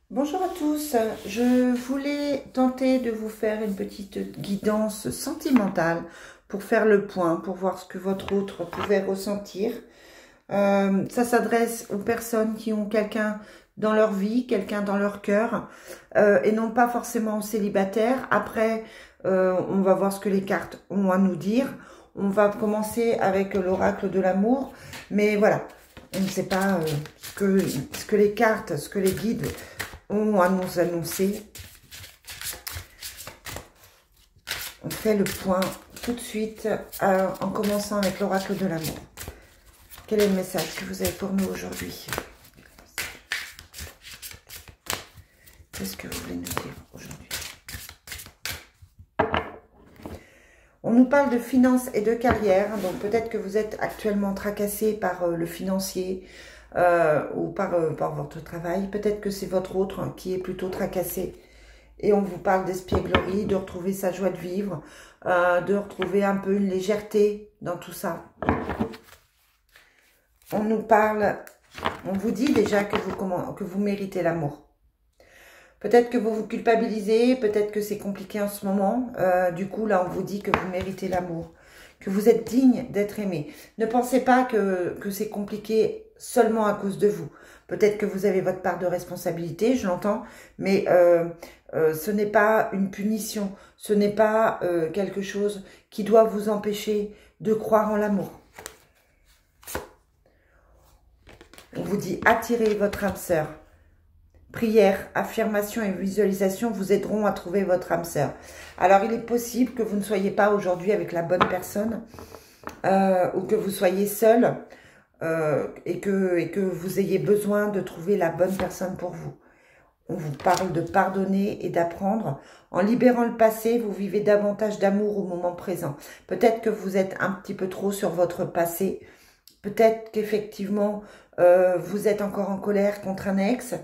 Bonjour à tous, je voulais tenter de vous faire une petite guidance sentimentale pour faire le point, pour voir ce que votre autre pouvait ressentir. Ça s'adresse aux personnes qui ont quelqu'un dans leur vie, quelqu'un dans leur cœur, et non pas forcément aux célibataires. Après, on va voir ce que les cartes ont à nous dire. On va commencer avec l'oracle de l'amour, mais voilà, on ne sait pas ce que les cartes, ce que les guides ont à nous annoncer. On fait le point tout de suite en commençant avec l'oracle de l'amour. Quel est le message que vous avez pour nous aujourd'hui? Qu'est-ce que vous voulez nous dire aujourd'hui? On nous parle de finances et de carrière, donc peut-être que vous êtes actuellement tracassé par le financier ou par votre travail. Peut-être que c'est votre autre qui est plutôt tracassé. Et on vous parle d'espièglerie, de retrouver sa joie de vivre, de retrouver un peu une légèreté dans tout ça. On nous parle, on vous dit déjà que vous méritez l'amour. Peut-être que vous vous culpabilisez, peut-être que c'est compliqué en ce moment. Du coup, là, on vous dit que vous méritez l'amour, que vous êtes digne d'être aimé. Ne pensez pas que c'est compliqué seulement à cause de vous. Peut-être que vous avez votre part de responsabilité, je l'entends, mais ce n'est pas une punition, ce n'est pas quelque chose qui doit vous empêcher de croire en l'amour. On vous dit attirez votre âme sœur. Prière, affirmation et visualisation vous aideront à trouver votre âme sœur. Alors, il est possible que vous ne soyez pas aujourd'hui avec la bonne personne ou que vous soyez seul et que vous ayez besoin de trouver la bonne personne pour vous. On vous parle de pardonner et d'apprendre. En libérant le passé, vous vivez davantage d'amour au moment présent. Peut-être que vous êtes un petit peu trop sur votre passé. Peut-être qu'effectivement, vous êtes encore en colère contre un ex.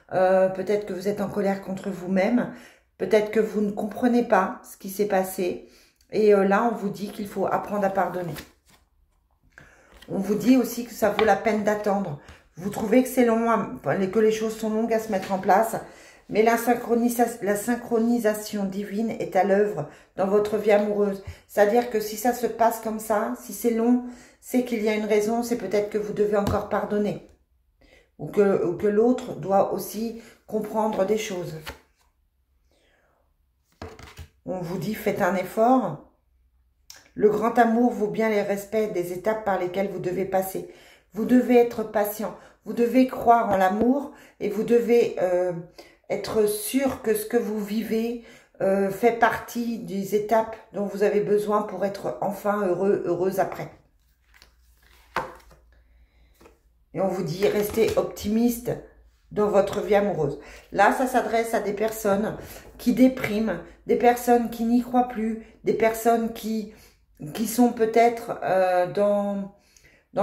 Peut-être que vous êtes en colère contre vous-même. Peut-être que vous ne comprenez pas ce qui s'est passé. Et là, on vous dit qu'il faut apprendre à pardonner. On vous dit aussi que ça vaut la peine d'attendre. Vous trouvez que c'est long, que les choses sont longues à se mettre en place. Mais la synchronisation divine est à l'œuvre dans votre vie amoureuse. C'est-à-dire que si ça se passe comme ça, si c'est long, c'est qu'il y a une raison. C'est peut-être que vous devez encore pardonner. Ou que l'autre doit aussi comprendre des choses. On vous dit, faites un effort. Le grand amour vaut bien les respects des étapes par lesquelles vous devez passer. Vous devez être patient. Vous devez croire en l'amour et vous devez être sûr que ce que vous vivez fait partie des étapes dont vous avez besoin pour être enfin heureux, heureuse après. Et on vous dit, restez optimiste dans votre vie amoureuse. Là, ça s'adresse à des personnes qui dépriment, des personnes qui n'y croient plus, des personnes qui sont peut-être dans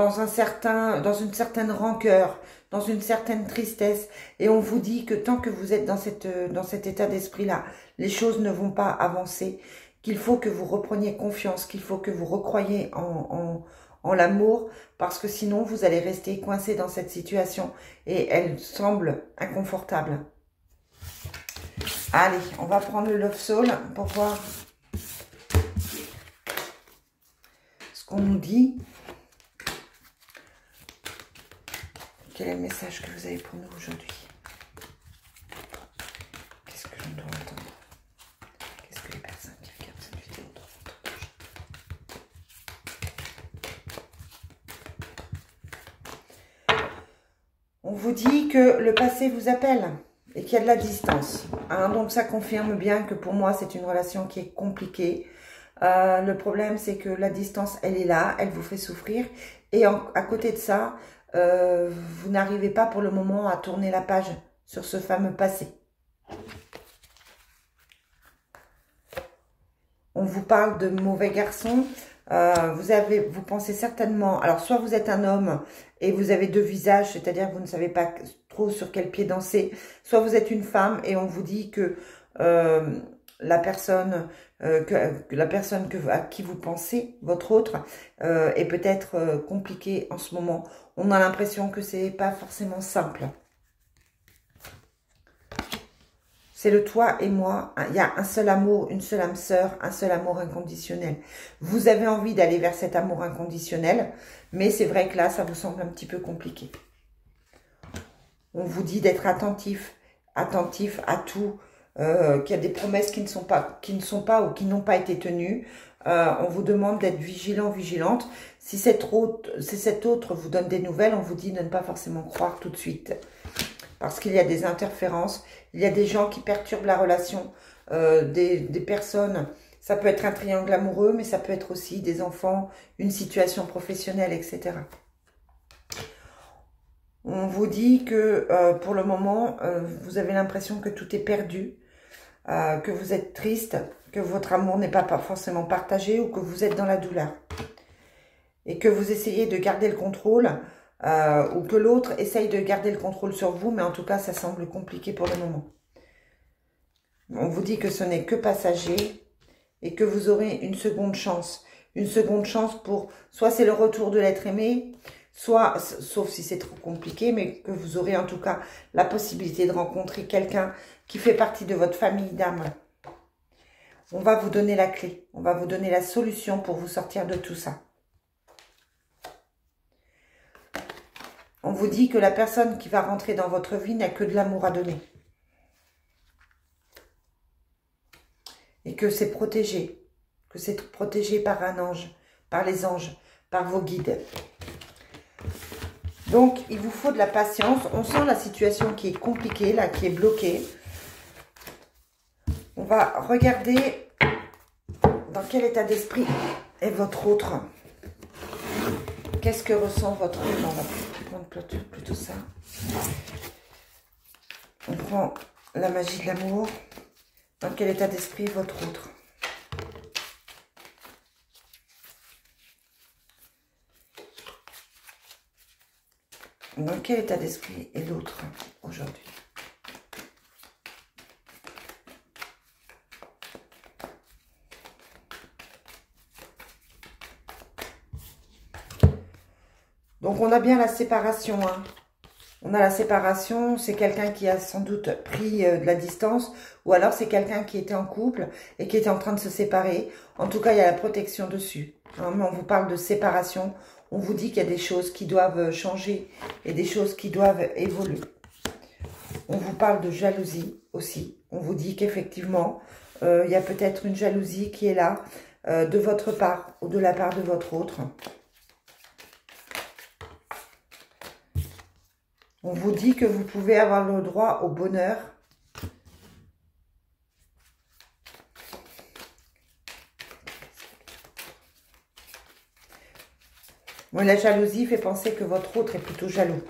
une certaine rancœur, dans une certaine tristesse. Et on vous dit que tant que vous êtes dans cet état d'esprit-là, les choses ne vont pas avancer, qu'il faut que vous repreniez confiance, qu'il faut que vous recroyiez en l'amour, parce que sinon vous allez rester coincé dans cette situation et elle semble inconfortable. Allez, on va prendre le Love Soul pour voir ce qu'on nous dit. Quel est le message que vous avez pour nous aujourd'hui? Qu'est-ce que l'on doit entendre? Qu'est-ce que les personnes qui regardent cette vidéo doivent entendre? On vous dit que le passé vous appelle et qu'il y a de la distance. Hein, donc ça confirme bien que pour moi, c'est une relation qui est compliquée. Le problème, c'est que la distance, elle est là, elle vous fait souffrir. Et à côté de ça, vous n'arrivez pas pour le moment à tourner la page sur ce fameux passé. On vous parle de mauvais garçons. Vous pensez certainement... Alors, soit vous êtes un homme et vous avez deux visages, c'est-à-dire que vous ne savez pas trop sur quel pied danser. Soit vous êtes une femme et on vous dit que la personne à qui vous pensez, votre autre, est peut-être compliquée en ce moment. On a l'impression que c'est pas forcément simple. C'est le toi et moi. Il y a un seul amour, une seule âme sœur, un seul amour inconditionnel. Vous avez envie d'aller vers cet amour inconditionnel, mais c'est vrai que là, ça vous semble un petit peu compliqué. On vous dit d'être attentif à tout, qu'il y a des promesses qui ne sont pas ou qui n'ont pas été tenues. On vous demande d'être vigilant, vigilante. Si cet autre vous donne des nouvelles, on vous dit de ne pas forcément croire tout de suite. Parce qu'il y a des interférences, il y a des gens qui perturbent la relation, des personnes. Ça peut être un triangle amoureux, mais ça peut être aussi des enfants, une situation professionnelle, etc. On vous dit que pour le moment, vous avez l'impression que tout est perdu, que vous êtes triste, que votre amour n'est pas forcément partagé ou que vous êtes dans la douleur. Et que vous essayez de garder le contrôle ou que l'autre essaye de garder le contrôle sur vous, mais en tout cas, ça semble compliqué pour le moment. On vous dit que ce n'est que passager et que vous aurez une seconde chance. Une seconde chance pour, soit c'est le retour de l'être aimé, soit, sauf si c'est trop compliqué, mais que vous aurez en tout cas la possibilité de rencontrer quelqu'un qui fait partie de votre famille d'âme. On va vous donner la clé, on va vous donner la solution pour vous sortir de tout ça. On vous dit que la personne qui va rentrer dans votre vie n'a que de l'amour à donner. Et que c'est protégé par un ange, par les anges, par vos guides. Donc, il vous faut de la patience. On sent la situation qui est compliquée, là, qui est bloquée. On va regarder dans quel état d'esprit est votre autre. Qu'est-ce que ressent votre autre? On va prendre plutôt ça. On prend la magie de l'amour. Dans quel état d'esprit est votre autre? Dans quel état d'esprit est l'autre aujourd'hui? Donc, on a bien la séparation. Hein. On a la séparation, c'est quelqu'un qui a sans doute pris de la distance, ou alors c'est quelqu'un qui était en couple et qui était en train de se séparer. En tout cas, il y a la protection dessus. Hein, mais on vous parle de séparation. On vous dit qu'il y a des choses qui doivent changer et des choses qui doivent évoluer. On vous parle de jalousie aussi. On vous dit qu'effectivement, il y a peut-être une jalousie qui est là de votre part ou de la part de votre autre. On vous dit que vous pouvez avoir le droit au bonheur. Bon, la jalousie fait penser que votre autre est plutôt jaloux.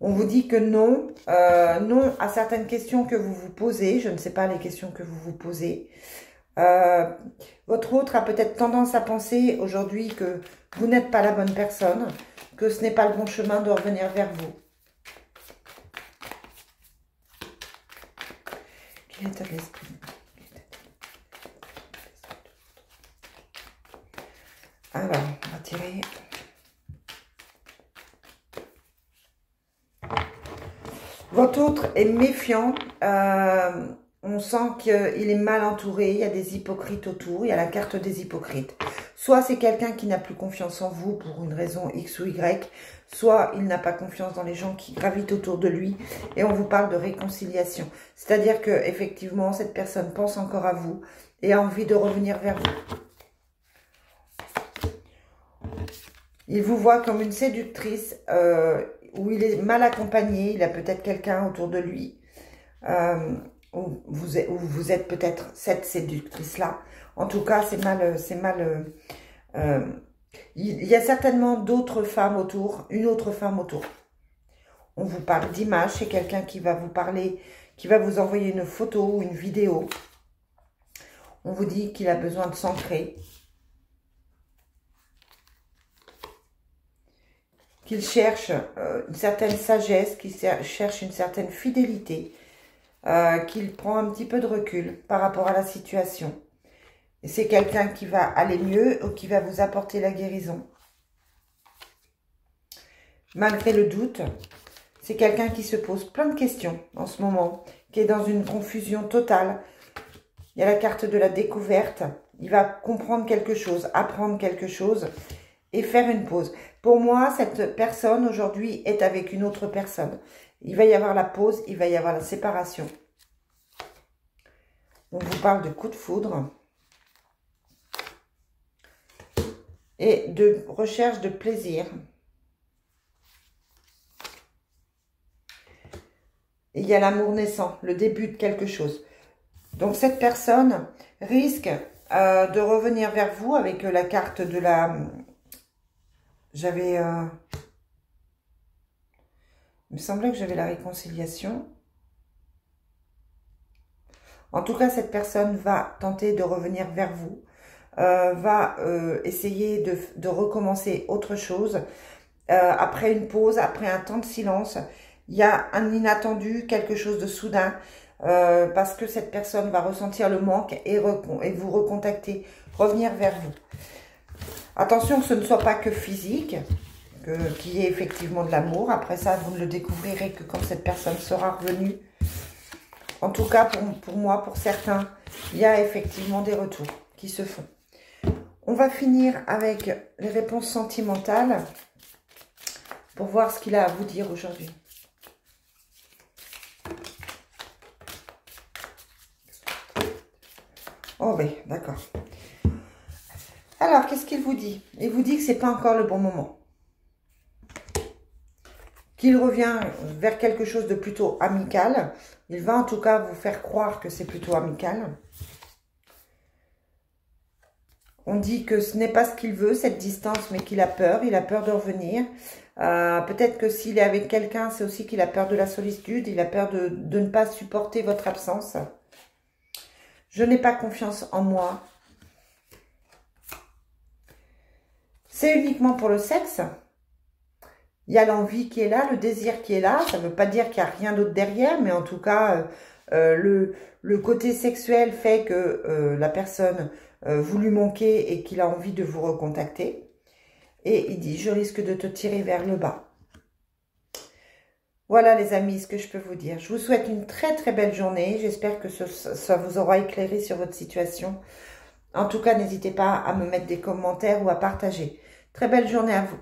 On vous dit que non, non à certaines questions que vous vous posez. Je ne sais pas les questions que vous vous posez. Votre autre a peut-être tendance à penser aujourd'hui que vous n'êtes pas la bonne personne, que ce n'est pas le bon chemin de revenir vers vous. Quel état d'esprit? Alors, on va tirer. Votre autre est méfiant. On sent qu'il est mal entouré. Il y a des hypocrites autour. Il y a la carte des hypocrites. Soit c'est quelqu'un qui n'a plus confiance en vous pour une raison X ou Y. Soit il n'a pas confiance dans les gens qui gravitent autour de lui. Et on vous parle de réconciliation. C'est-à-dire que effectivement, cette personne pense encore à vous et a envie de revenir vers vous. Il vous voit comme une séductrice où il est mal accompagné. Il a peut-être quelqu'un autour de lui. Où vous êtes peut-être cette séductrice-là. En tout cas, c'est mal. Il y a certainement d'autres femmes autour, une autre femme autour. On vous parle d'image, c'est quelqu'un qui va vous parler, qui va vous envoyer une photo ou une vidéo. On vous dit qu'il a besoin de s'ancrer. Qu'il cherche une certaine sagesse, qu'il cherche une certaine fidélité. Qu'il prend un petit peu de recul par rapport à la situation. Et c'est quelqu'un qui va aller mieux ou qui va vous apporter la guérison. Malgré le doute, C'est quelqu'un qui se pose plein de questions en ce moment, qui est dans une confusion totale. Il y a la carte de la découverte. Il va comprendre quelque chose, apprendre quelque chose et faire une pause. Pour moi, cette personne aujourd'hui est avec une autre personne. Il va y avoir la pause, il va y avoir la séparation. On vous parle de coup de foudre et de recherche de plaisir. Il y a l'amour naissant, le début de quelque chose. Donc cette personne risque de revenir vers vous avec la carte de la... J'avais... Il me semblait que j'avais la réconciliation. En tout cas, cette personne va tenter de revenir vers vous, va essayer de recommencer autre chose. Après une pause, après un temps de silence, il y a un inattendu, quelque chose de soudain, parce que cette personne va ressentir le manque et vous recontacter, revenir vers vous. Attention que ce ne soit pas que physique, qu'il y ait effectivement de l'amour. Après ça, vous ne le découvrirez que quand cette personne sera revenue. En tout cas, pour moi, pour certains, il y a effectivement des retours qui se font. On va finir avec les réponses sentimentales pour voir ce qu'il a à vous dire aujourd'hui. Oh oui, d'accord. Alors, qu'est-ce qu'il vous dit? Il vous dit que ce n'est pas encore le bon moment. Qu'il revient vers quelque chose de plutôt amical. Il va en tout cas vous faire croire que c'est plutôt amical. On dit que ce n'est pas ce qu'il veut, cette distance, mais qu'il a peur. Il a peur de revenir. Peut-être que s'il est avec quelqu'un, c'est aussi qu'il a peur de la solitude. Il a peur de ne pas supporter votre absence. Je n'ai pas confiance en moi. C'est uniquement pour le sexe. Il y a l'envie qui est là, le désir qui est là. Ça ne veut pas dire qu'il n'y a rien d'autre derrière, mais en tout cas, le côté sexuel fait que la personne vous lui manquez et qu'il a envie de vous recontacter. Et il dit, je risque de te tirer vers le bas. Voilà les amis, ce que je peux vous dire. Je vous souhaite une très très belle journée. J'espère que ça vous aura éclairé sur votre situation. En tout cas, n'hésitez pas à me mettre des commentaires ou à partager. Très belle journée à vous.